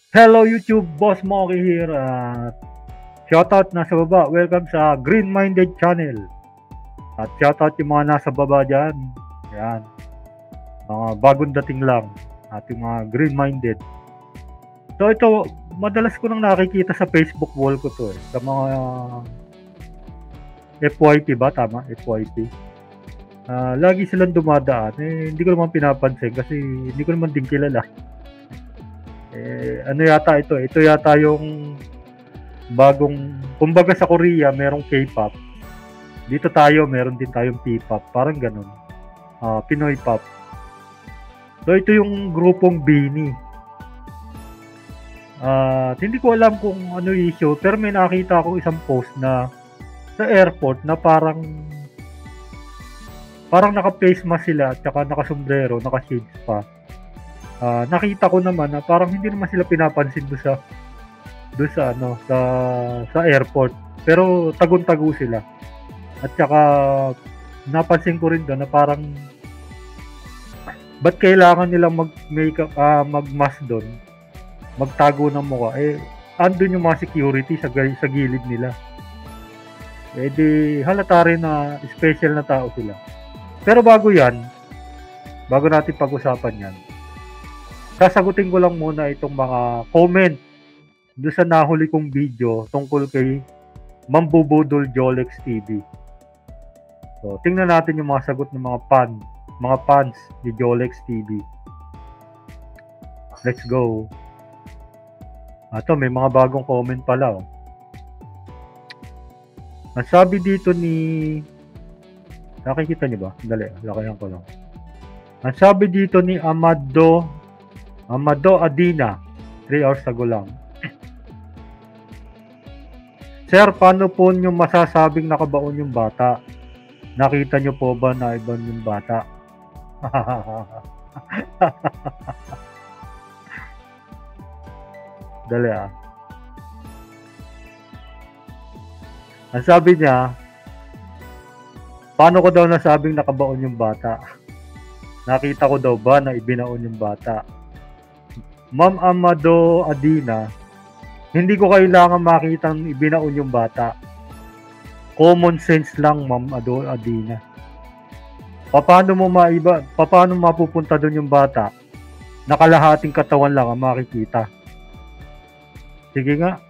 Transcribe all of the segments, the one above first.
Hello YouTube, Boss Moki here. Shoutout nasa baba. Welcome sa Green Minded Channel. At shoutout yung mga nasa baba dyan. Yan. Mga bagong dating lang. At yung mga Green Minded. So ito, madalas ko nang nakikita sa Facebook wall ko to eh. Sa mga FYP ba? Tama? FYP. Lagi silang dumadaan. Hindi ko naman pinapansin kasi hindi ko naman din kilala. Ano yata ito? Ito yata yung bagong, kumbaga sa Korea merong K-pop, dito tayo meron din tayong P-pop, parang ganun. Pinoy pop. So ito yung grupong BINI. Hindi ko alam kung ano issue, pero may nakita ako isang post na sa airport na parang naka-face mask sila at saka naka-sombrero, naka-shades pa. Nakita ko naman na parang hindi naman sila pinapansin doon sa sa airport, pero tagun-tago sila. At saka napansin ko rin doon na parang ba't kailangan nilang mag-makeup, mag-mask doon, magtago ng mukha, andun yung mga security sa gilid nila. Di halata rin na special na tao sila. Pero bago natin pag-usapan yan, sasagutin ko lang muna itong mga comment doon sa nahuli kong video tungkol kay Mambubudol Jolex TV. So, tingnan natin yung mga sagot ng mga fans ni Jolex TV. Let's go. Ito, may mga bagong comment pala. Ang sabi dito ni... Nakikita niyo ba? Dali, lakayan ko lang. Ang sabi dito ni Amado Adina, 3 hours ago lang. Sir, paano po nyo masasabing nakabaon yung bata? Nakita nyo po ba na ibang yung bata? Dali Ang sabi niya, paano ko daw nasabing nakabaon yung bata? Nakita ko daw ba na ibinaon yung bata? Ma'am Amado Adina, hindi ko kailangan makitang ibinaon yung bata. Common sense lang, Ma'am Adina. Paano mapupunta doon yung bata? Nakalahating katawan lang ang makikita. Sige nga.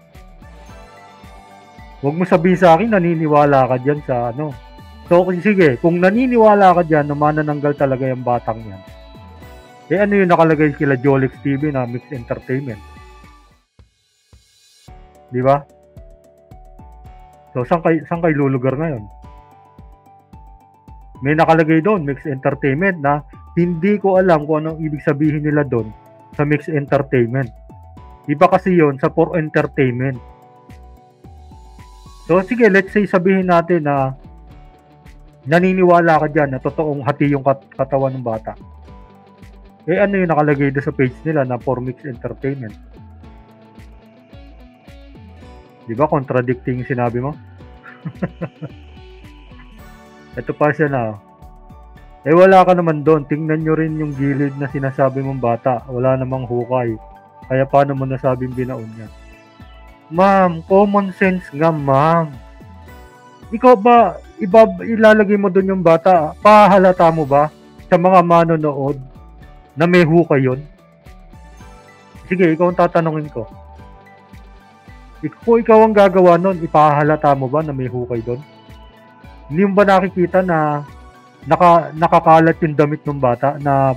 Huwag mo sabihin sa akin naniniwala ka dyan sa ano. So sige, kung naniniwala ka dyan na manananggal talaga yung batang yan, ano yung nakalagay kila Jolex TV na Mixed Entertainment? Di ba? So saan kay lulugar ngayon? May nakalagay doon, Mixed Entertainment, na hindi ko alam kung anong ibig sabihin nila doon sa Mixed Entertainment. Iba kasi yon sa for entertainment. So sige, let's say sabihin natin na naniniwala ka dyan na totoong hati yung katawan ng bata. Ano yung nakalagay doon sa page nila na for Mixed Entertainment? Di ba contradicting yung sinabi mo? Ito pa siya na. Wala ka naman doon. Tingnan nyo rin yung gilid na sinasabi mong bata. Wala namang hukay. Kaya paano mo nasabing binaon niya? Ma'am, common sense nga, ma'am. Ikaw ba, ilalagay mo doon yung bata? Pahalata mo ba sa mga manonood na may hukay yun? Sige, ikaw ang tatanungin ko. Kung ikaw ang gagawa nun, ipahalata mo ba na may hukay doon? Hindi mo ba nakikita na nakakalat yung damit ng bata, na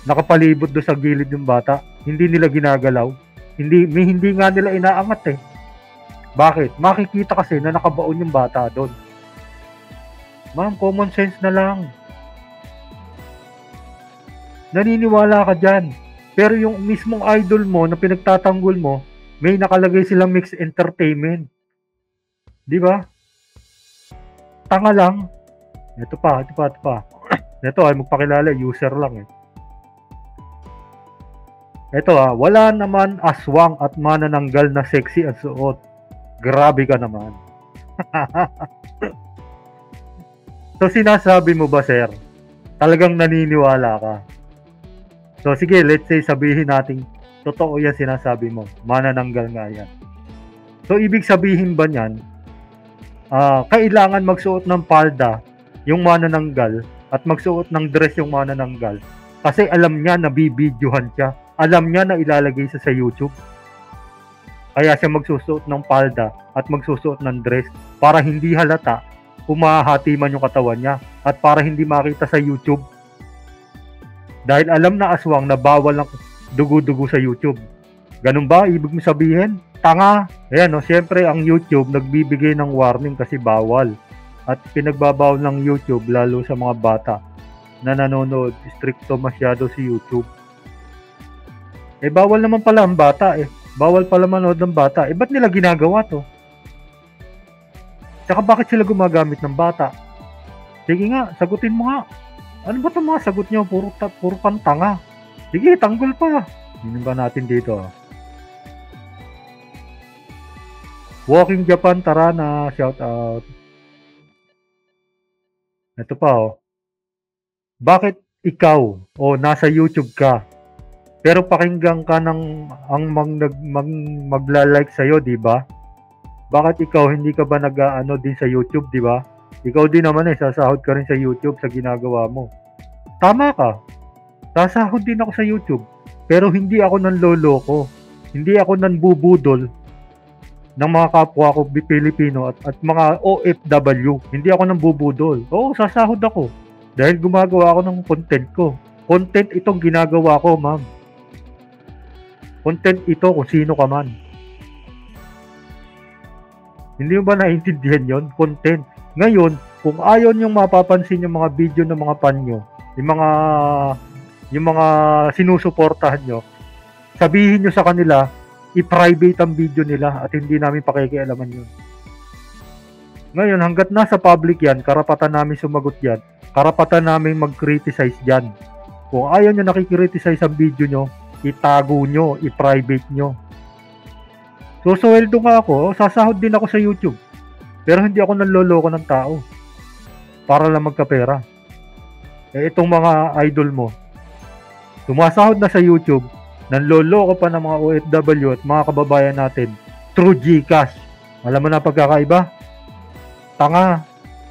nakapalibot doon sa gilid ng bata? Hindi nila ginagalaw. Hindi nga nila inaangat eh. Bakit? Makikita kasi na nakabaon yung bata doon. Ma'am, common sense na lang. Naniniwala ka dyan. Pero yung mismong idol mo na pinagtatanggol mo, may nakalagay silang Mixed Entertainment. Di ba? Tanga lang. Ito pa. Ito ay magpakilala, user lang eh. Ito wala naman aswang at manananggal na sexy ang suot. Grabe ka naman. So sinasabi mo ba, sir? Talagang naniniwala ka? So sige, let's say sabihin natin Totoo yan sinasabi mo. Manananggal nga yan. So, ibig sabihin ba niyan, kailangan magsuot ng palda yung manananggal at magsuot ng dress yung manananggal kasi alam niya na bibidyohan siya. Alam niya na ilalagay siya sa YouTube. Kaya siya magsusuot ng palda at magsusuot ng dress para hindi halata kung mahahati man yung katawan niya at para hindi makita sa YouTube. Dahil alam na aswang na bawal ang dugo-dugo sa YouTube. Ganun ba? Ibig mo sabihin? Tanga! Ayan, no? Siyempre, ang YouTube nagbibigay ng warning kasi bawal. At pinagbabawal ng YouTube, lalo sa mga bata na nanonood, stricto masyado si YouTube. Bawal naman pala ang bata Bawal pala manood ng bata. Ba't nila ginagawa to? Tsaka bakit sila gumagamit ng bata? Sige nga, sagutin mo nga. Ano ba itong mga sagot nyo? Puro pantanga. Sige, tanggol pa. Yun ba natin dito? Walking Japan, tara na. Shout out. Ito pa Bakit ikaw nasa YouTube ka pero pakinggan ka ng magla-like sa'yo, di ba? Bakit ikaw hindi ka ba din sa YouTube, di ba? Ikaw din naman sasahod ka rin sa YouTube sa ginagawa mo. Tama ka. Sasahod din ako sa YouTube. Pero hindi ako nanloloko. Hindi ako nanbubudol ng mga kapwa ko Pilipino at mga OFW. Hindi ako nanbubudol. Oo, sasahod ako. Dahil gumagawa ako ng content ko. Content itong ginagawa ko, ma'am. Content ito kung sino ka man. Hindi mo ba naiintindihan yon? Content. Ngayon, kung ayaw niyong mapapansin yung mga video ng mga panyo, yung mga sinusuportahan nyo, sabihin nyo sa kanila, i-private ang video nila at hindi namin pakikialaman yun. Ngayon, hanggat nasa public yan, karapatan namin sumagot yan, karapatan namin mag-criticize dyan. Kung ayaw nyo nakikriticize ang video nyo, itago nyo, i-private nyo. So, sweldo nga ako, sasahod din ako sa YouTube. Pero hindi ako nanloloko ng tao para lang magkapera. Itong mga idol mo, sumasahod na sa YouTube, nanloloko pa ng mga OFW at mga kababayan natin through GCash. Alam mo na pagkakaiba? Tanga.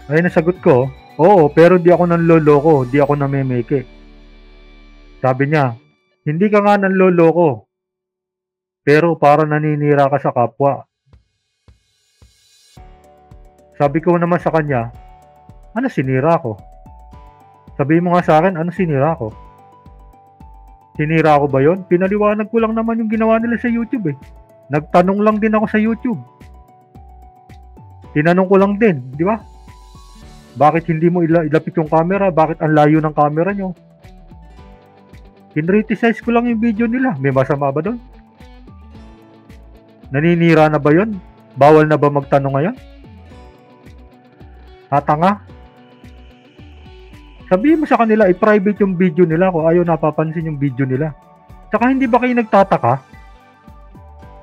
Ayun ang sagot ko. Oo, pero di ako nanloloko, di ako namemeke. Sabi niya, hindi ka nga nanloloko, pero para naninira ka sa kapwa. Sabi ko naman sa kanya, ano sinira ko? Sabi mo nga sa akin, ano sinira ko? Sinira ko ba yon? Pinaliwanag ko lang naman yung ginawa nila sa YouTube Nagtanong lang din ako sa YouTube. Tinanong ko lang din, di ba? Bakit hindi mo ilapit yung camera? Bakit ang layo ng camera nyo? Kinriticize ko lang yung video nila. May masama ba doon? Naninira na ba yun? Bawal na ba magtanong ngayon? Tanga? Sabihin mo sa kanila, i-private yung video nila kung ayaw napapansin yung video nila. Tsaka hindi ba kayo nagtataka?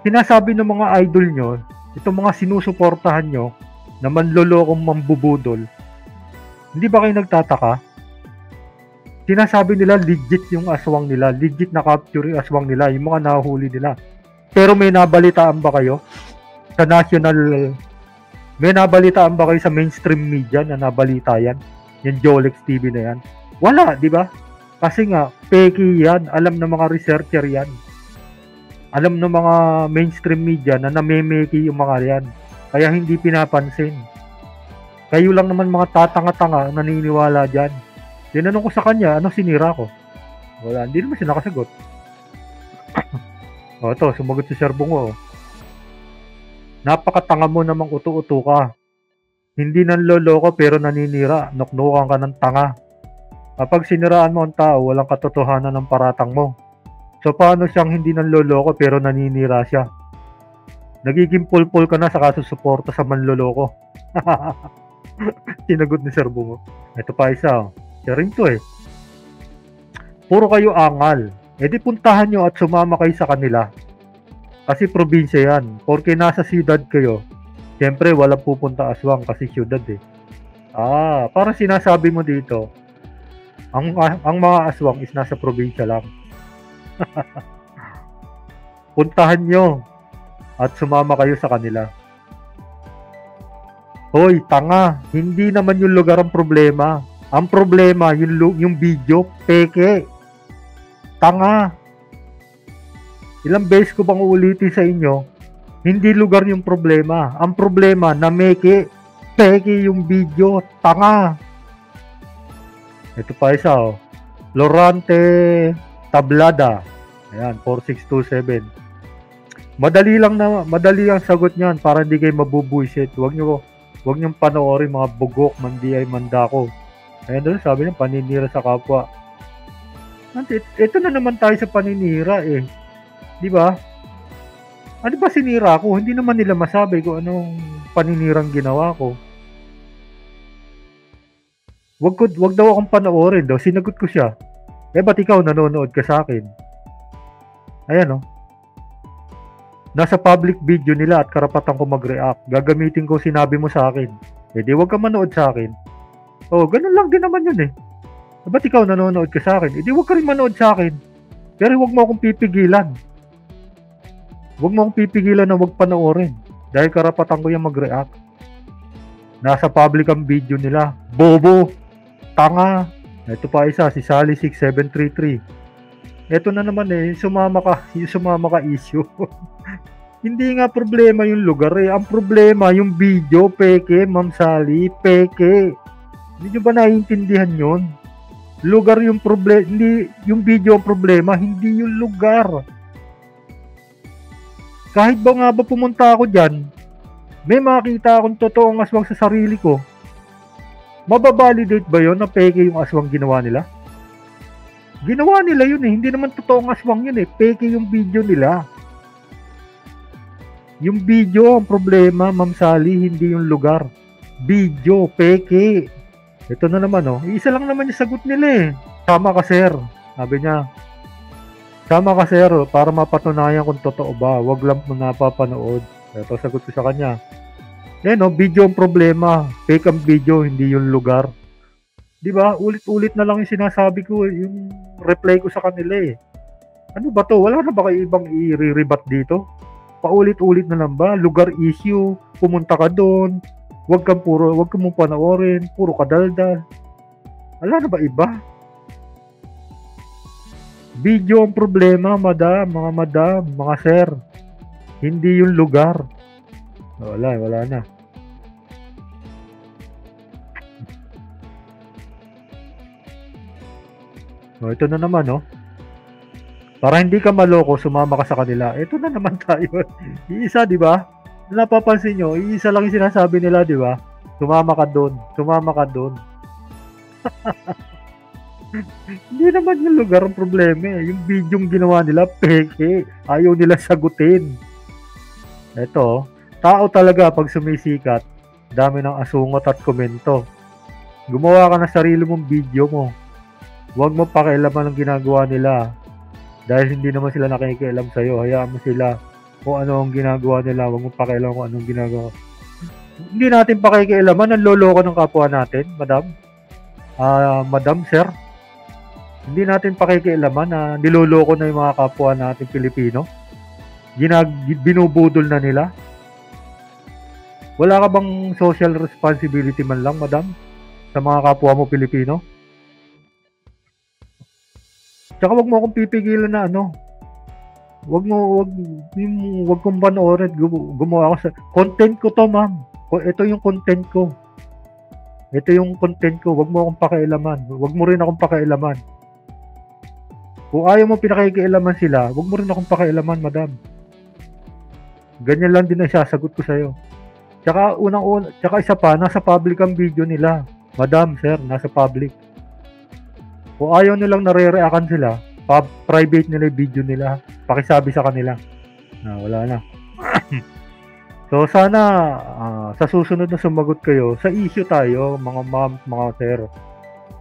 Sinasabi ng mga idol nyo, itong mga sinusuportahan nyo, na manlolokong mambubudol, hindi ba kayo nagtataka? Sinasabi nila legit yung aswang nila, legit na capture yung aswang nila, yung mga nahuli nila. Pero may nabalitaan ba kayo sa may nabalitaan ba kayo sa mainstream media na nabalita yan? Yung Jolex TV na yan? Wala, di ba? Kasi nga, fake yan. Alam ng mga researcher yan. Alam ng mga mainstream media na namemeki yung mga yan. Kaya hindi pinapansin. Kayo lang naman mga tatanga-tanga ang naniniwala dyan. Tinanong ko sa kanya, ano sinira ko? Wala, hindi naman siya nakasagot. Ito, sumagot si Sir Bungo. Napakatanga mo namang uto-uto ka. Hindi nanloloko pero naninira. Nuknukan ka ng tanga. Kapag siniraan mo ang tao, walang katotohanan ng paratang mo. So, paano siyang hindi nanloloko pero naninira siya? Nagiging pulpul ka na sa kasusuporta sa manloloko. Sinagot ni Sir Bungo. Ito pa isa. Siya rin to Puro kayo angal. Di puntahan nyo at sumama kayo sa kanila. Kasi probinsya yan. Porque nasa siyudad kayo, siyempre walang pupunta aswang kasi siyudad parang sinasabi mo dito, ang mga aswang is nasa probinsya lang. puntahan nyo at sumama kayo sa kanila. Hoy, tanga, hindi naman yung lugar ang problema. Ang problema, yung video, peke. Tanga. Ilang beses ko bang uulitin sa inyo, hindi lugar yung problema. Ang problema, nameke, peke yung video, tanga. Ito pa isa, oh. Lorante Tablada. Ayan, 4627. Madali ang sagot niyan para hindi kayo mabubuisit. Huwag niyong panoorin mga bugok, mandi ay mandako. Ayan doon, sabi niya, paninira sa kapwa. Ito na naman tayo sa paninira eh. Di ba? Ano ba sinira ko? Hindi naman nila masabi kung anong paninirang ginawa ko. Wag daw akong panoorin daw. Sinagot ko siya. Ba't ikaw nanonood ka sa akin? Ayan, oh. Nasa public video nila at karapatan ko mag-react. Gagamitin ko sinabi mo sa akin. Di wag ka manood sa akin. Oh, ganun lang din naman yun eh. Ba't ikaw nanonood ka sa akin? Di wag ka rin manood sa akin. Pero wag mo akong pipigilan. Wag mo akong pipigilan na wag panoorin. Dahil karapatan ko yung mag-react. Nasa public ang video nila. Bobo! Tanga! Ito pa isa, si Sally 6733. Ito na naman eh, sumama ka issue. Hindi nga problema yung lugar eh. Ang problema yung video, peke, Ma'am Sally, peke. Hindi nyo ba naiintindihan yun? Lugar yung problema, hindi yung video ang problema, hindi yung lugar. Kahit ba nga ba pumunta ako dyan, may makita akong totoong aswang sa sarili ko. Mababalidate ba yun na peke yung aswang ginawa nila? Ginawa nila yun eh, hindi naman totoong aswang yun eh, peke yung video nila. Yung video ang problema, Ma'am Sally, hindi yung lugar. Video, peke. Ito na naman oh, isa lang naman yung sagot nila eh. Sama ka sir, sabi niya. Sama ka sir, para mapatunayan kung totoo ba, wag lang mo napapanood. Ito sagot ko sa kanya. No, video ang problema, fake ang video, hindi yung lugar. Di ba? Ulit-ulit na lang yung sinasabi ko, yung reply ko sa kanila eh. Ano ba to? Wala na ba kayo ibang i-rebat dito? Paulit-ulit na lang ba? Lugar issue, pumunta ka doon. Wag ka mong panoorin, puro kadaldal. Wala na ba iba? Video ang problema, madam, mga sir. Hindi yung lugar. Wala na. Ito na naman, oh. Para hindi ka maloko, sumama ka sa kanila. Ito na naman tayo. Iisa, di ba? Napapansin nyo, iisa lang yung sinasabi nila, di ba? Sumama ka doon. Hindi naman yung lugar ang problema eh. Yung video yung ginawa nila, peke. Ayaw nila sagutin. Ito, tao talaga pag sumisikat, dami ng asungot at komento. Gumawa ka ng sarili mong video mo. Huwag mo pakialaman ang ginagawa nila. Dahil hindi naman sila nakikialam sa'yo. Hayaan mo sila kung ano ang ginagawa nila. Huwag mo pakialam kung anong ginagawa. Hindi natin pakikialaman ang loloko ng kapwa natin, madam. Madam, sir. Hindi natin pakikialaman na niloloko na yung mga kapwa natin Pilipino. Binubudol na nila. Wala ka bang social responsibility man lang, madam, sa mga kapwa mo Pilipino? Tsaka wag mo akong pipigilan na ano. Wag kong panoorin. Gumawa ako sa content ko to, ma'am. Ito yung content ko. Wag mo akong pakialaman. Wag mo rin akong pakialaman. Kung ayaw mo pinakikialaman sila, wag mo rin akong pakialaman, madam. Ganyan lang din ang sasagot ko sa'yo. Tsaka tsaka isa pa, nasa public ang video nila. Madam, sir, nasa public. Kung ayaw nilang nare-reactan sila, private nila yung video nila, pakisabi sa kanila. Wala na. So sana sa susunod na sumagot kayo, sa issue tayo, mga ma'am, mga sir.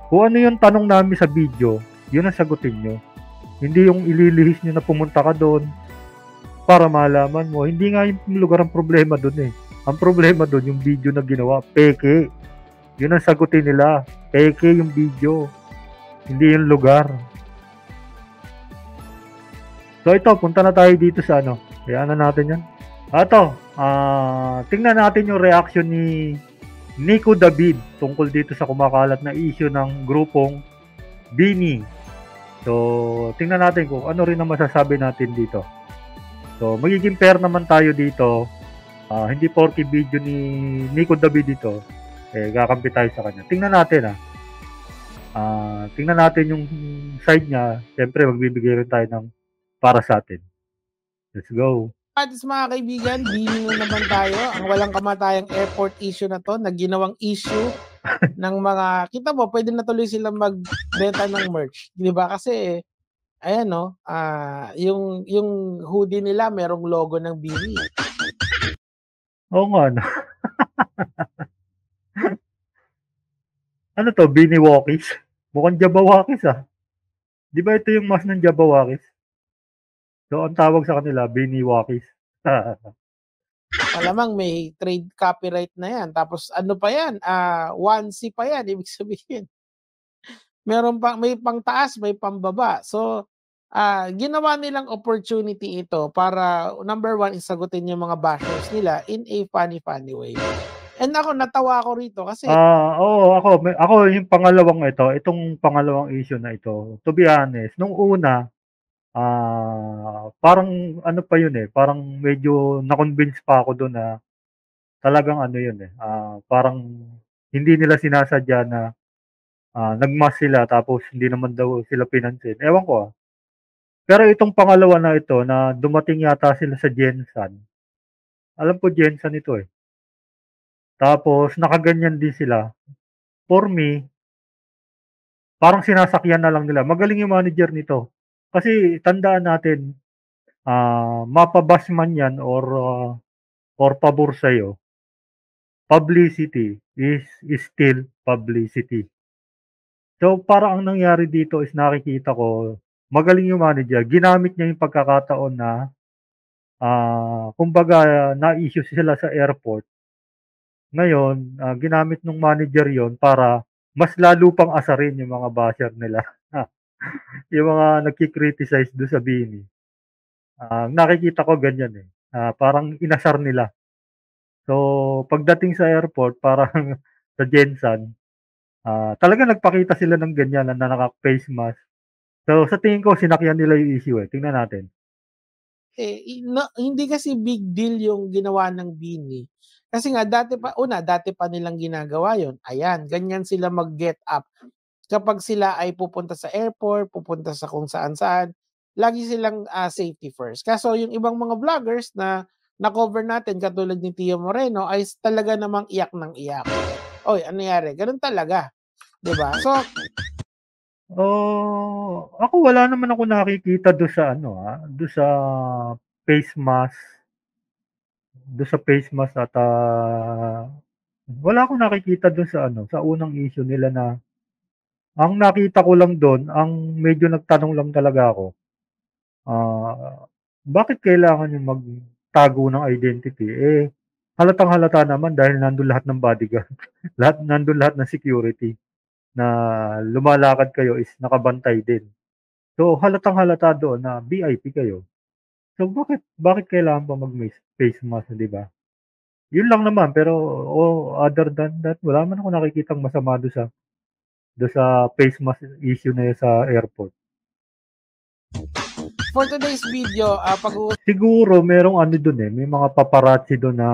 Kung ano yung tanong namin sa video, yun ang sagutin nyo. Hindi yung ililihis nyo na pumunta ka doon para malaman mo. Hindi nga yung lugar ang problema doon eh. Ang problema doon yung video na ginawa, peke. Yun ang sagutin nila, peke yung video. Hindi yung lugar. So ito, punta na tayo dito sa ano. Kaya na natin yan. Ito, tingnan natin yung reaction ni Nico David tungkol dito sa kumakalat na issue ng grupong Bini. So, tingnan natin kung ano rin ang masasabi natin dito. So, magiging fair naman tayo dito. Hindi porky video ni Nico David dito, kakampi tayo sa kanya. Tingnan natin tingnan natin yung side niya. Siyempre, magbibigay rin tayo ng para sa atin. Let's go. Atis mga kaibigan, Bini na naman tayo. Ang walang kamatayang airport issue na to, na ginawang issue ng mga, kita mo, pwede na tuloy silang magbenta ng merch. Di ba? Kasi, ayan no, yung hoodie nila, merong logo ng Bini. Oo nga, no? Ano to, Bini Walkies? Mukhang Jabawakis Di ba ito yung mas ng Jabawakis? So, ang tawag sa kanila, Bini Walkies. Malamang may trade copyright na yan. Tapos ano pa yan? Onesie pa yan, ibig sabihin. May pangtaas, may pambaba. So, ginawa nilang opportunity ito para, number one, isagutin yung mga bashers nila in a funny way. And ako, natawa ako rito kasi Oo, ako yung pangalawang itong pangalawang issue na ito, to be honest, nung una, parang ano pa yun parang medyo na-convince pa ako doon na talagang ano yun parang hindi nila sinasadya na nagmask sila tapos hindi naman daw sila pinansin. Ewan ko Pero itong pangalawa na ito na dumating yata sila sa Jensan. Alam ko Jensan ito Tapos nakaganyan din sila. For me, parang sinasakyan na lang nila. Magaling yung manager nito. Kasi tandaan natin, mapabash man yan or pabor sa'yo, publicity is still publicity. So, parang ang nangyari dito is nakikita ko, magaling yung manager. Ginamit niya yung pagkakataon na, kumbaga, na-issue sila sa airport. Ngayon, ginamit ng manager yon para mas lalo pang asarin yung mga basher nila. Yung mga nagki-criticize do'n sa BINI. Nakikita ko ganyan parang inasar nila. So, pagdating sa airport parang sa Jensan, talagang nagpakita sila ng ganyan na naka-face mask. So, sa tingin ko sinakyan nila yung issue tingnan natin. hindi kasi big deal yung ginawa ng Bini. Kasi nga dati pa nilang ginagawa yon. Ayan, ganyan sila mag-get up. Kapag sila ay pupunta sa airport, pupunta sa kung saan-saan, lagi silang safety first. Kaso yung ibang mga vloggers na na-cover natin katulad ni Tio Moreno ay talaga namang iyak ng iyak. Oy, ano nangyari? Ganun talaga. 'Di ba? So, ako wala naman ako nakikita do'n sa do'n sa face mask. Do'n sa face mask at, wala akong nakikita do'n sa sa unang issue nila na ang nakita ko lang do'n, ang medyo nagtanong lang talaga ako, bakit kailangan yung magtago ng identity? Halatang-halata naman dahil nandun lahat ng bodyguard, nandun lahat ng security na lumalakad kayo is nakabantay din. So, halatang-halata doon na VIP kayo. So, bakit kailangan pa mag-face mask, 'di ba? Yun lang naman, pero other than that, wala naman akong nakikitang masama doon sa face mask issue na yun sa airport. for today's video, Siguro merong doon may mga paparazzi doon na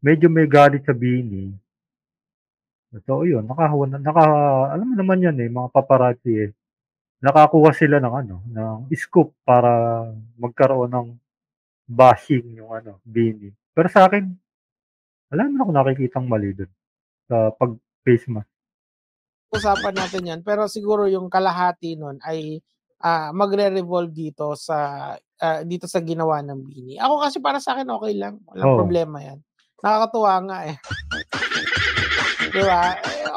medyo may galit sa BINI. So, yun, alam mo naman yan mga paparazzi nakakuha sila ng ng scoop para magkaroon ng bashing yung BINI. Pero sa akin, wala naman akong nakikitang mali doon sa pag-face mask. usapan natin yan. Pero siguro yung kalahati nun ay magre-revolve dito sa ginawa ng BINI. Ako kasi para sa akin okay lang. Walang problema yan. Nakakatuwa nga Di ba?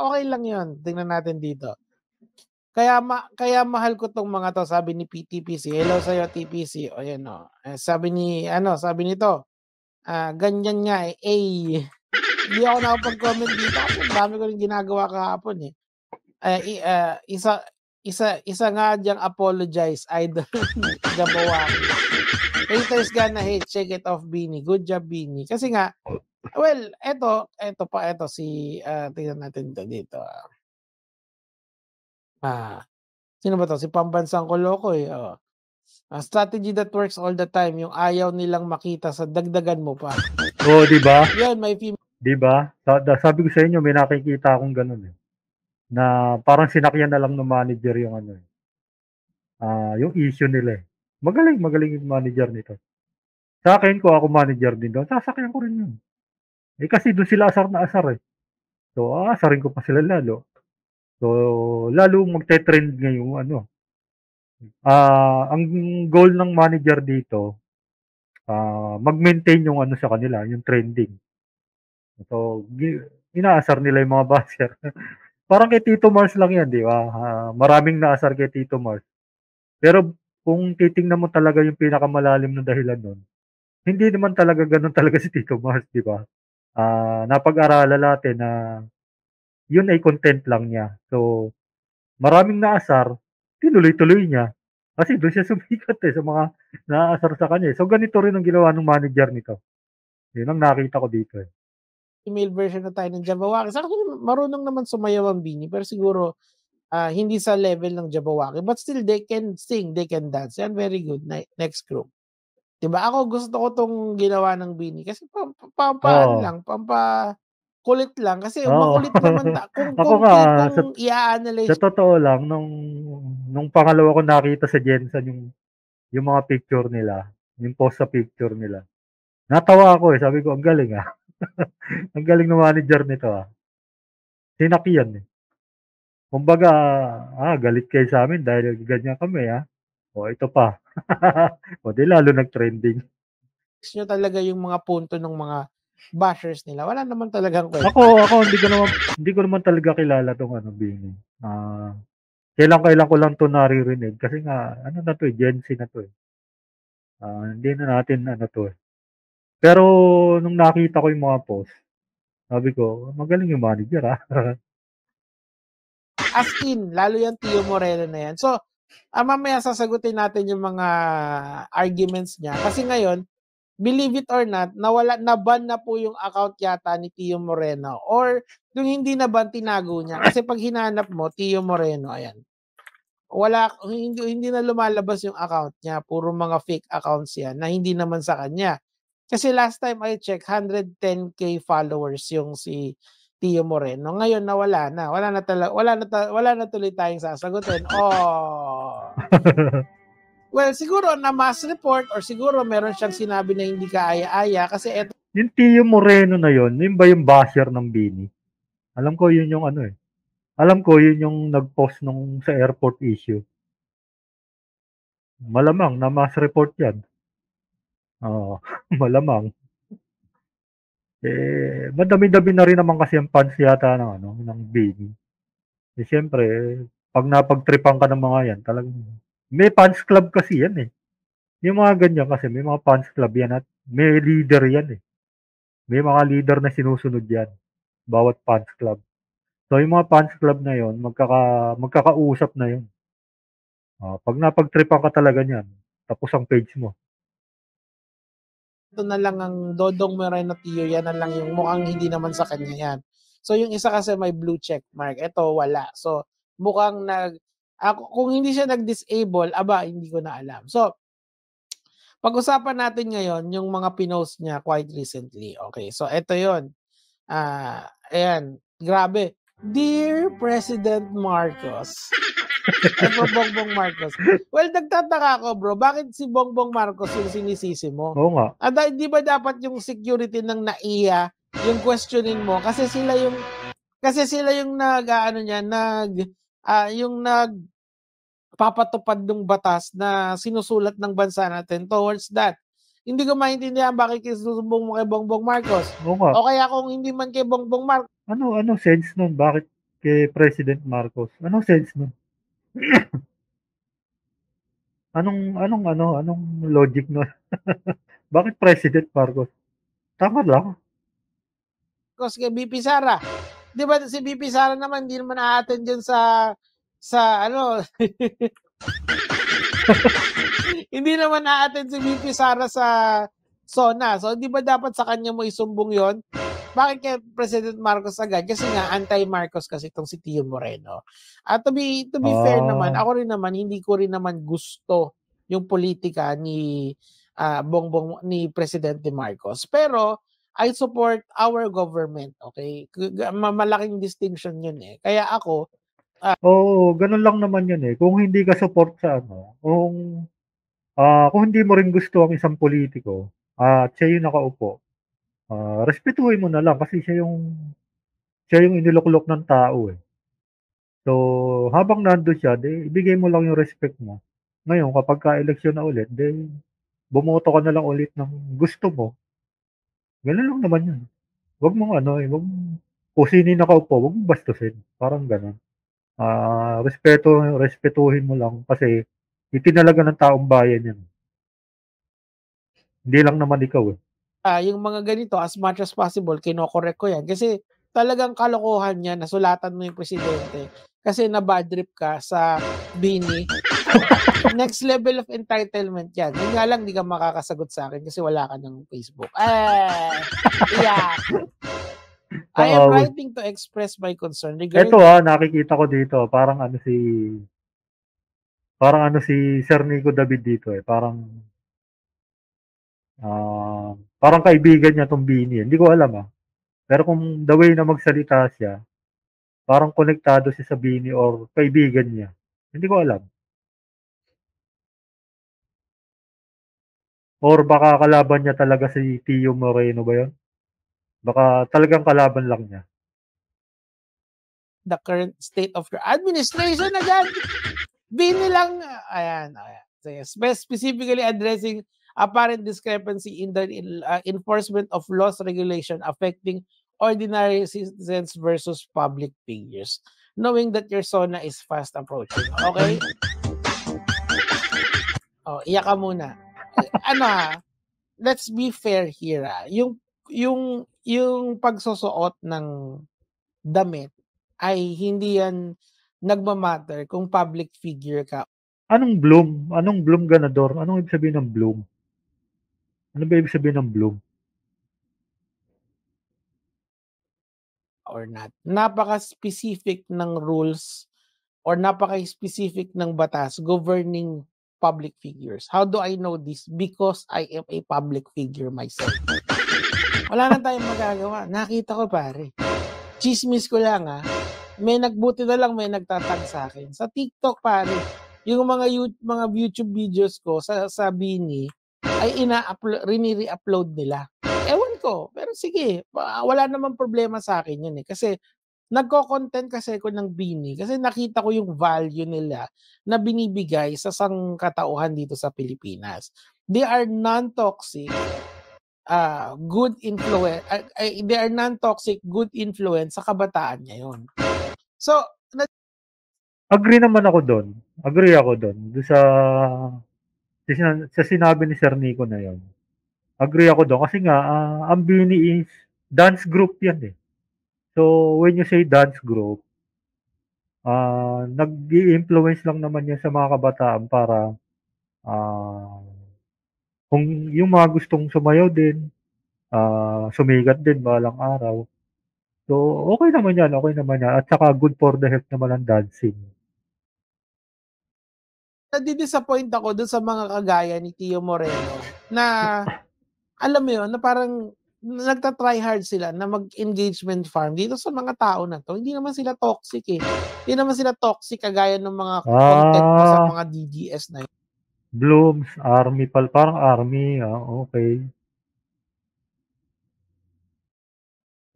Okay lang yun. Tingnan natin dito. Kaya mahal ko tong mga to, sabi ni PTPC. Hello sa iyo TPC. O yan o. Sabi nito, ganyan nga hindi ako nakapag-comment dito kasi dami ko rin ginagawa kahapon isa nga diyang apologize, idol Jabawaki. Haters gonna hate, shake it off, Bini. Good job, Bini. Kasi nga, well, eto si, tingnan natin dito. Sino ba to? Si Pambansang Koloko eh. A strategy that works all the time, yung ayaw nilang makita sa dagdagan mo pa. Oo, di ba? Yan, may female. Di ba? Sabi ko sa inyo, may nakikita akong ganun eh. Na parang sinakyan na lang ng manager yung ano eh. Yung issue nila eh. Magaling yung manager nito. Sa akin, kung ako manager din doon, sasakyan ko rin yun. Eh kasi doon sila asar na asar eh. So, aasarin ko pa sila lalo. So, lalo magte-trend ngayon ano. Ang goal ng manager dito, mag-maintain yung ano sa kanila, yung trending. So, inaasar nila yung mga basher. Parang kay Tito Mars lang yan, di ba? Maraming naasar kay Tito Mars. Pero kung titingnan mo talaga yung pinakamalalim na dahilan nun, hindi naman talaga ganun talaga si Tito Mars, di ba? Napag-aralan natin na yun ay content lang niya. So, maraming naasar, tinuloy-tuloy niya. Kasi doon siya sumikat sa mga naasar sa kanya. So, ganito rin ang ginawa ng manager nito. Yun ang nakita ko dito eh. Female version na tayo ng Jabawaki. Sa akin, marunong naman sumayaw ang Bini, pero siguro, hindi sa level ng Jabawaki. But still, they can sing, they can dance. Yan, very good. Next group. Diba? Ako gusto ko tong ginawa ng Bini kasi kulit lang kasi makulit naman Ako nga, kung i-analyze. Sa totoo lang, nung pangalawa ko nakita sa Jensen yung mga picture nila, yung post sa picture nila. Natawa ako eh, sabi ko, ang galing ah. Ang galing ng manager nito ah. Sinakyan eh. Kumbaga, galit kayo sa amin dahil ganyan kami ah. O ito pa. O di lalo nag-trending. Nyo talaga yung mga punto ng mga bashers nila. Wala naman talagang kwenta. Ako hindi ko naman talaga kilala tong ano Bini. Kailan ko lang to naririnig kasi nga ano na to eh, Gen Z na to eh. Hindi na natin ano to eh. Pero nung nakita ko yung mga post, sabi ko, magaling yung manager ah. As in, lalo yung Tio Moreno na yan. So, mamaya sasagutin natin yung mga arguments niya. Kasi ngayon, believe it or not, naban na po yung account yata ni Tio Moreno. Or, yung hindi naban, tinago niya. Kasi pag hinanap mo, Tio Moreno, ayan. Hindi na lumalabas yung account niya. Puro mga fake accounts yan na hindi naman sa kanya. Kasi last time I check, 110k followers yung si Tio Moreno. Ngayon nawala na. Wala na tuloy tayong sasagutin. Well, siguro na mass report or siguro meron siyang sinabi na hindi kaaya-aya kasi eto. Yung Tio Moreno na yun ba yung basher ng Bini? Alam ko yun yung ano eh. Alam ko yun yung nag-post nung sa airport issue. Malamang na mass report yan. Malamang. Madami-dami na rin naman kasi ang fans yata ng Bini. Siyempre, pag napagtripan ka ng mga yan, talagang may fans club kasi yan eh. Yung mga ganyan kasi, may mga fans club yan at may leader yan eh. May mga leader na sinusunod yan. Bawat fans club. So, yung mga fans club na yon magkakausap na yun. Pag napagtripan ka talaga niyan, tapos ang page mo. Ito na lang ang Dodong Moreno Tio, yan na lang yung mukhang hindi naman sa kanya yan. So, yung isa kasi may blue check mark. Ito, wala. So, mukhang kung hindi siya nag-disable, hindi ko na alam. So, pag-usapan natin ngayon yung mga pinost niya quite recently. Okay, so ito yon. Ayan, grabe. Dear President Marcos. Ito, Bongbong Marcos. Well, nagtataka ako bro, bakit si Bongbong Marcos yung sinisisi mo? Oo nga. Di ba dapat yung security ng NAIA yung questionin mo? Kasi sila yung papatupad ng batas na sinusulat ng bansa natin towards that. Hindi ko maintindihan bakit kinusumbong mo kay Bongbong Marcos. Oo nga. O kaya kung hindi man kay Bongbong Marcos. Ano sense nun? Bakit kay President Marcos? Anong sense nun? Anong logic nun? Bakit President Marcos? Tama lang. Kay BP Sara. Di ba si BP Sara naman, hindi naman na-attend dyan sa sa ano, hindi naman na-attend si VP Sara sa SONA. So, di ba dapat sa kanya mo isumbong yon? Bakit kay President Marcos agad? Kasi nga, anti-Marcos kasi itong si Tio Moreno. At to be fair naman, Ah, ako rin naman, hindi ko rin naman gusto yung politika ni Bongbong, ni Presidente Marcos. Pero, I support our government, okay? Malaking distinction yun eh. Kaya ako, oo, ganun lang naman yun eh. Kung hindi ka support sa ano, kung hindi mo rin gusto ang isang politiko, at siya yung nakaupo, respetuhin mo na lang kasi siya yung iniluklok ng tao eh. So, habang nandun siya, ibigay mo lang yung respect mo. Ngayon, kapag ka-eleksyon na ulit, bumoto ka na lang ulit ng gusto mo. Ganun lang naman yun. Wag mong ano eh, kung sino yung nakaupo, wag mong bastusin. Parang ganun. Respetuhin mo lang kasi itinalaga ng taong bayan yan. Hindi lang naman ikaw eh. yung mga ganito, as much as possible, kino-correct ko yan. Kasi talagang kalokohan yan, nasulatan mo yung presidente. Kasi na-bad trip ka sa Bini. Next level of entitlement yan. Yun nga lang, di ka makakasagot sa akin kasi wala ka ng Facebook. Yeah. I am Oo. writing to express my concern Eto regarding nakikita ko dito, parang ano si Sir Nico David dito eh. Parang kaibigan niya tong Bini. Hindi ko alam ah. Pero kung the way na magsalita siya, parang konektado siya sa Bini or kaibigan niya. Hindi ko alam. Or baka kalaban niya talaga si Tio Moreno ba yun? Baka talagang kalaban lang niya. the current state of your administration agad. Bini lang, ayan. Specifically addressing apparent discrepancy in the enforcement of laws regulation affecting ordinary citizens versus public figures. Knowing that your SONA is fast approaching. Okay? Iyak ka muna. Let's be fair here. Yung pagsusuot ng damit ay hindi yan nagmamatter kung public figure ka Anong bloom? Anong bloom ganador? Anong ibig sabihin ng bloom? Ano ba ibig sabihin ng bloom? or not. Napaka-specific ng rules or napaka-specific ng batas governing public figures. How do I know this? Because I am a public figure myself. Wala na tayong magagawa. Nakita ko pare. Chismis ko lang may nagbuti na lang may nagtatag sa akin. Sa TikTok pare, yung mga YouTube videos ko sa Bini ay rini-re-upload nila. Ewan ko, pero sige, wala namang problema sa akin yun eh. Kasi nagko-content kasi ako ng Bini kasi nakita ko yung value nila na binibigay sa sangkatauhan dito sa Pilipinas. They are non-toxic, good influence. They are non-toxic, good influence sa kabataan ngayon. So, Agree naman ako doon. Agree ako doon. Doon sa sinabi ni Sir Nico na yon. Agree ako doon kasi nga ang Bini is dance group yan eh. So when you say dance group, nag-i-influence lang naman yan sa mga kabataan para ah, kung yung mga gustong sumayaw din, sumikat din balang araw. So okay naman yan, okay naman yan. At saka good for the health naman ang dancing. nadi-disappoint ako dun sa mga kagaya ni Tio Moreno na alam mo yun, na parang nagta-try hard sila na mag-engagement farm dito sa mga tao na to. Hindi naman sila toxic eh. Hindi naman sila toxic kagaya ng mga content mo sa mga DDS na yun. Blooms, army parang army, okay.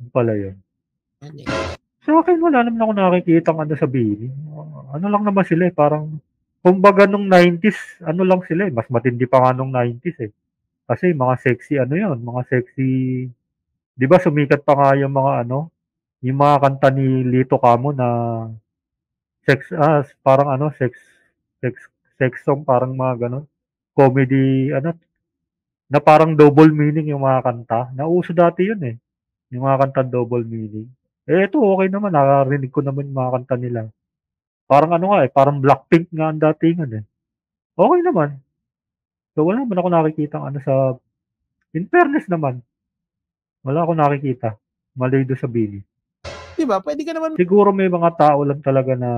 Yun pala yun. Yan eh. Sa akin wala naman ako nakikitang ano sa Bini. Ano lang naman sila eh, parang kumbaga nung 90s, ano lang sila eh, mas matindi pa nga nung 90s eh. Kasi mga sexy ano yun, mga sexy, 'di ba sumikat pa nga yung mga ano, yung mga kanta ni Lito Camo na parang ano, sex sex song parang mga ganun. Comedy ano, na parang double meaning yung mga kanta. Nauso dati yun eh, yung mga kanta double meaning. Eh ito okay naman, nakarinig ko naman yung mga kanta nila. Parang ano nga, parang Blackpink nga ang datingan, Okey naman. So, wala naman akong nakikitang ano sa in fairness naman, wala akong nakikita mali do'n sa BINI. 'Di ba, puwede ka naman Siguro may mga tao lang talaga na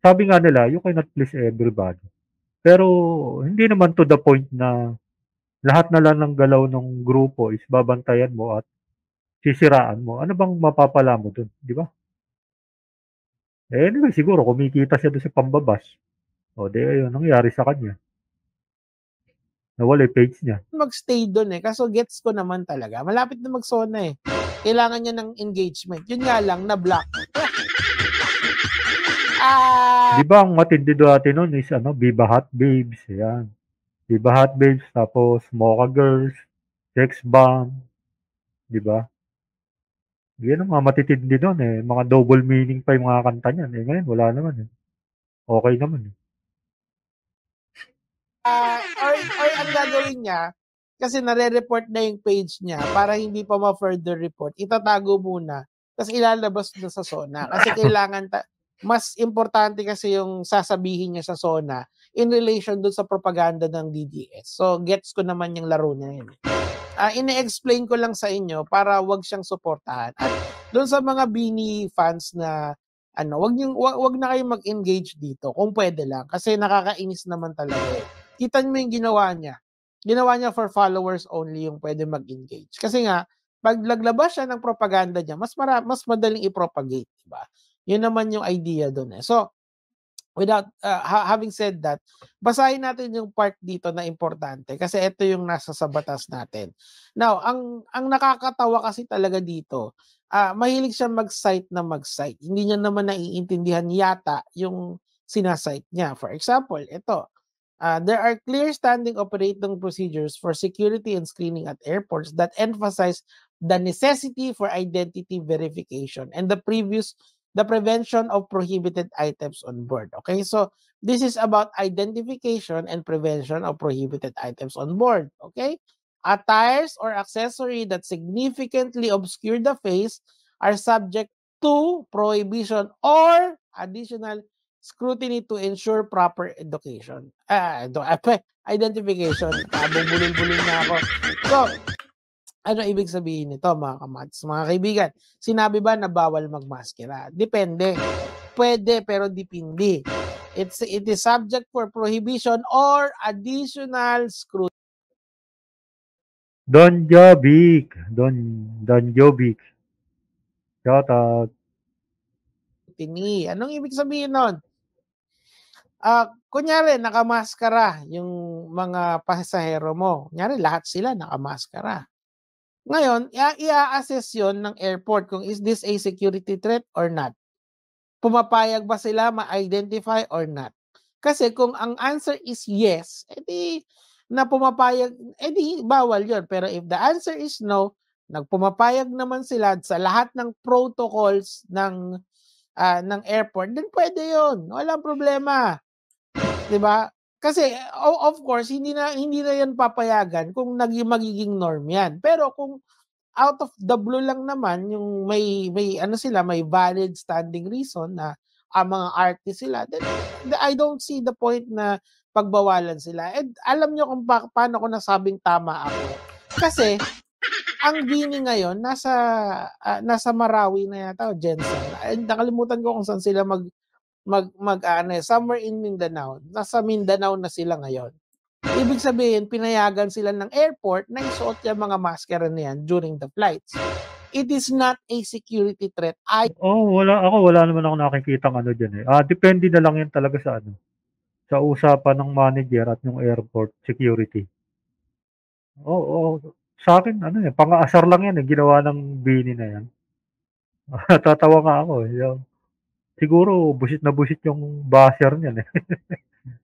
sabi nga nila, "You cannot please everybody." Pero hindi naman to the point na lahat na lang ng galaw nung grupo is babantayan mo at sisiraan mo. Ano bang mapapala mo dun, 'di ba? Anyway, siguro kumikita siya dun sa pambabash. O 'di ayun nangyari sa kanya, nawala yung page niya. mag-stay do'n, kaso gets ko naman talaga malapit na mag-SONA, kailangan niya ng engagement, yun nga lang na-block. 'Di ba ang matindi dati nun is ano, Viva Hot Babes, ayan. Viva Hot Babes, tapos Mocha Girls, Sex Bomb, 'di ba? Yan ang mga matitindi nun, mga double meaning pa yung mga kanta niyan, ngayon wala naman, okey naman, Or ang gagawin niya, kasi nare-report na yung page niya para hindi pa ma-further report, itatago muna ta's ilalabas na sa SONA kasi kailangan mas importante kasi yung sasabihin niya sa SONA in relation dun sa propaganda ng DDS. So, gets ko naman yung laro niya yun. Ine-explain ko lang sa inyo para wag siyang suportahan. At dun sa mga BINI fans na ano, wag na kayong mag-engage dito kung pwede lang kasi nakakainis naman talaga. Kita mo yung ginawa niya. Ginawa niya for followers only yung pwede mag-engage. Kasi nga, pag naglabas siya ng propaganda niya, mas madaling i-propagate, diba? Yun naman yung idea doon. So, without having said that, basahin natin yung part dito na importante kasi ito yung nasa sa batas natin. Now, ang nakakatawa kasi talaga dito, mahilig siya mag-cite na mag-cite. Hindi niya naman naiintindihan yata yung sinasite niya. For example, ito, there are clear standing operating procedures for security and screening at airports that emphasize the necessity for identity verification and the prevention of prohibited items on board. Okay, so this is about identification and prevention of prohibited items on board. Okay, attires or accessory that significantly obscure the face are subject to prohibition or additional scrutiny to ensure proper education. Identification. Bubulol-bulol na ako. So, ano ibig sabihin nito mga kamats? Mga kaibigan, sinabi ba na bawal magmaskara? Depende. Pwede pero depende. It is subject for prohibition or additional scrutiny. Don Jovic, Don Jovic, shoutout. Anong ibig sabihin nun? Kunyari nakamaskara yung mga pasahero mo. Kunyari lahat sila nakamaskara. Ngayon, i-assess yon ng airport kung is this a security threat or not. Pumapayag ba sila ma-identify or not? Kasi kung ang answer is yes, edi na pumapayag, edi bawal yon. Pero if the answer is no, nagpumapayag naman sila sa lahat ng protocols ng airport, then pwede yon. Walang problema. 'Di ba? Kasi of course hindi na yan papayagan kung magiging norm yan. Pero kung out of the blue lang naman yung may ano sila, may valid standing reason na mga artist sila, then I don't see the point na pagbawalan sila. And alam nyo kung paano ko nasabing tama ako. Kasi ang BINI ngayon nasa Marawi na yata o Jensen. Nakalimutan ko kung saan sila somewhere in Mindanao. Nasa Mindanao na sila ngayon. Ibig sabihin, pinayagan sila ng airport na isuot yung mga maskara na yan during the flights. It is not a security threat. Wala naman ako nakikitang ano diyan, depende na lang yan talaga sa ano, sa usapan ng manager at ng airport security. Oo, sa'kin ano, pang-aasar lang yan, ginawa ng BINI na yan. Natatawa nga ako, siguro busit na busit yung basher niyan,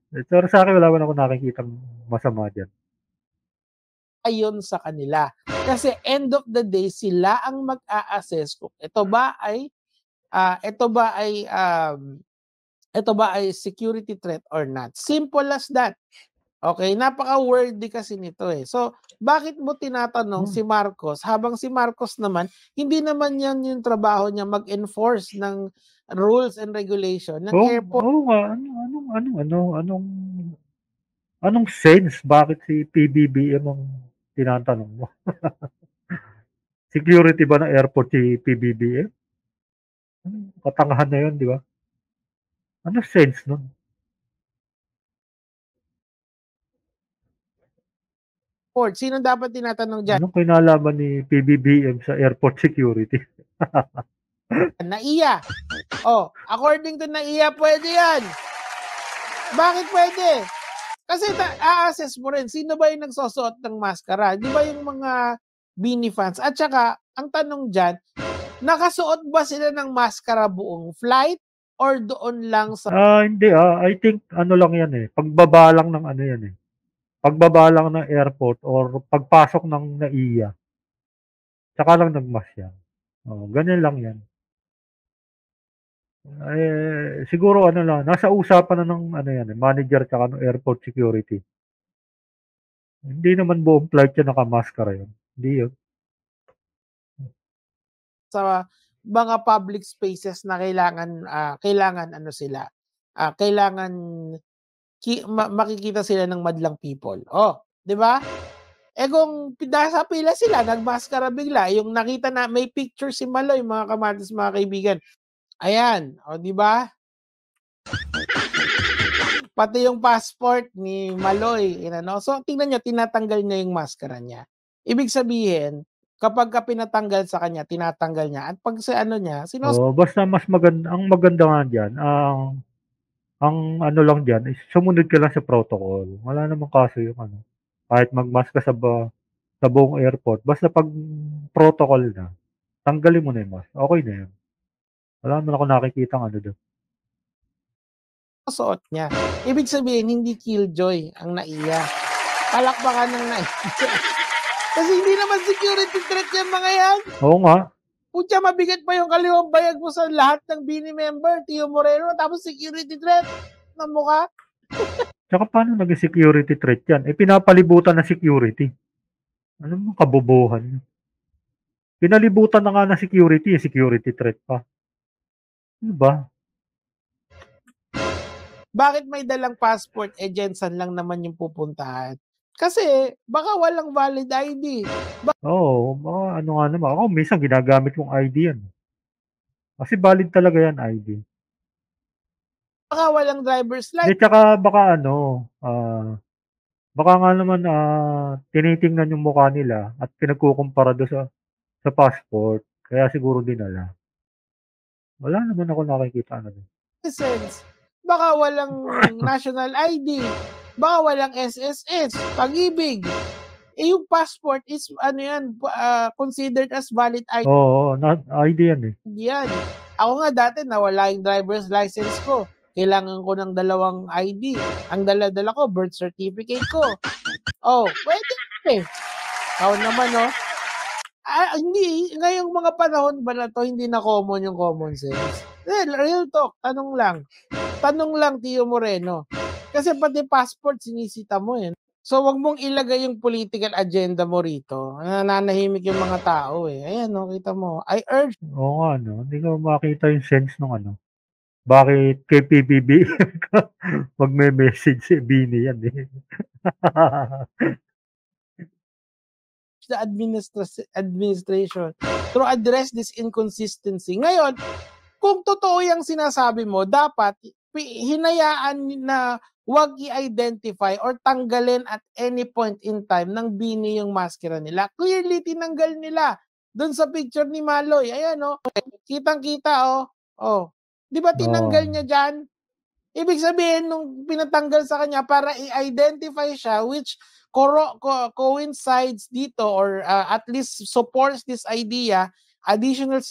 Pero sa'kin wala naman akong nakikitang masama diyan. Ayon sa kanila. Kasi end of the day, sila ang mag-a-assess kung ito ba ay security threat or not. Simple as that. Okay, napaka-wordy kasi nito eh. So, bakit mo tinatanong si Marcos habang si Marcos naman, hindi naman yan yung trabaho niya mag-enforce ng rules and regulation ng airport. Oo nga, anong sense bakit si PBBM ang tinatanong mo? Security ba ng airport si PBBM? Katangahan na yun, di ba? Ano sense nun? Sino dapat tinatanong dyan? Anong kinalaman ni PBBM sa airport security? NAIA. Oh, according to NAIA, pwede yan. Bakit pwede? Kasi a-assess mo rin, sino ba yung nagsusuot ng maskara? Di ba yung mga Bini fans? At saka, ang tanong dyan, nakasuot ba sila ng maskara buong flight or doon lang sa... Hindi I think ano lang yan eh. Pagbaba lang ng ano yan eh. Pagbaba lang ng airport or pagpasok ng NAIA. Tsaka lang nagmask yan. Ganyan lang yan. Siguro ano lang, nasa usapan na ng ano yan, manager tsaka ng airport security. Hindi naman buong flight yan nakamaskara yun. Hindi yun. Sa mga public spaces na kailangan ano sila, kailangan makikita sila ng madlang people. Oh, 'di ba? Kung nasa pila sila, nagmaskara bigla, yung nakita na may picture si Maloy, mga kamatis, mga kaibigan. Ayan, o 'di ba? Pati yung passport ni Maloy, So tingnan niyo, tinatanggal niya yung maskara niya. Ibig sabihin, kapag pinatanggal sa kanya, tinatanggal niya. At pag sa ano niya, basta mas maganda, ang maganda nga diyan, ang ano lang diyan is sumunod ka lang sa protocol. Wala namang kaso yung ano. Kahit magmask ka sa buong airport, basta pag protocol na, tanggalin mo na yung mask. Okay na yun. Wala naman ako nakikitang ano doon. suot niya. Ibig sabihin, hindi killjoy ang NAIA. Palakpakan ng NAIA. Kasi hindi naman security threat yan, mga yan. Oo nga. Pucha, mabigat pa yung kaliwang bayag mo sa lahat ng Bini member, Tio Moreno, tapos security threat na mukha. Tsaka paano naging security threat yan? Pinapalibutan na security. Ano mo kabobohan? Pinalibutan na nga ng security threat pa. Ano ba? Bakit may dalang passport, Jensen lang naman yung pupuntahan? Kasi baka walang valid ID. Oo, ano nga naman. Ako minsan ginagamit kong ID yan. Kasi valid talaga yan ID. Baka walang driver's Hindi, license. tsaka baka baka nga naman tinitingnan yung mukha nila at pinagkukumpara doon sa passport. Kaya siguro dinala. Wala naman ako nakikita ano. Baka walang national ID. Baka walang SSS, Pag-ibig. Yung passport is ano yan, considered as valid ID. Oo, ID yan eh. Yan. Ako nga dati nawala yung driver's license ko. Kailangan ko ng 2 ID. Ang dala-dala ko, birth certificate ko. Oh, pwede eh. Naman, no? Hindi, ngayong mga panahon ba na to, hindi na common yung common sense. Real talk, tanong lang, Tio Moreno. Kasi pati passport, sinisita mo eh. So, wag mong ilagay yung political agenda mo rito. Nananahimik yung mga tao eh. Ayan, no, kita mo. I urge. Oo nga, no? Hindi ko makita yung sense ng ano. Bakit kay PBBM ka magme-message si Bini yan eh. The administration to address this inconsistency. Ngayon, kung totoo yung sinasabi mo, dapat hinayaan na wag i-identify or tanggalin at any point in time ng Bini yung maskara nila. Clearly, tinanggal nila. Doon sa picture ni Maloy, ayan o, kitang-kita o. Oh. Di ba tinanggal niya dyan? Ibig sabihin, nung pinatanggal sa kanya para i-identify siya, which coincides dito or at least supports this idea, additional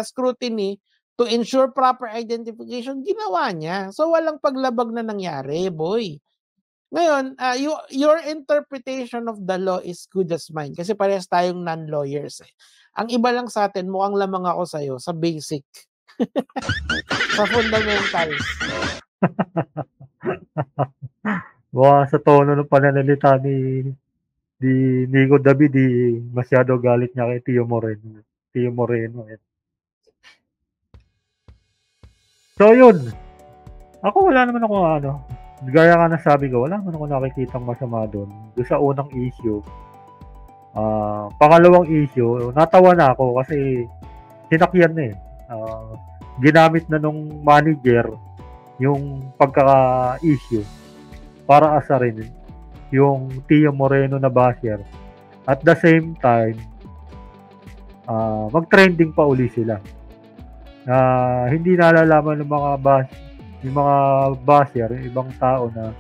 scrutiny to ensure proper identification, ginawa niya. So, walang paglabag na nangyari, boy. Ngayon, your interpretation of the law is good as mine kasi parehas tayong non-lawyers eh. Ang iba lang sa atin, mukhang lamang ako sa'yo sa basic. Sa fundamentals. Baka sa tono ng pananalita ni Nico David, masyado galit niya kay Tio Moreno. Tio Moreno. So, yun. Ako wala naman ako gaya nga ng sabi ko, wala naman ako nakikitang masama doon. Doon sa unang issue. Pangalawang issue, natawa na ako kasi sinakyan na eh. Ginamit na nung manager yung pagkaka-issue para asarin yung Tio Moreno na basher. At the same time, mag-trending pa uli sila. Hindi nalalaman ng mga basher, yung ibang tao na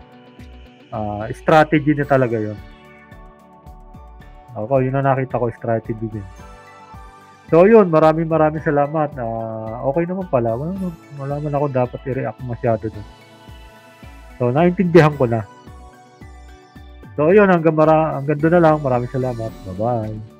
strategy na talaga yon. Ako, yun na nakita ko, strategy din. So, yun, maraming salamat. Okay naman pala. Wala man ako dapat i-react masyado dun. So, naintindihan ko na. So, yun, hanggang doon na lang. Maraming salamat. Bye-bye.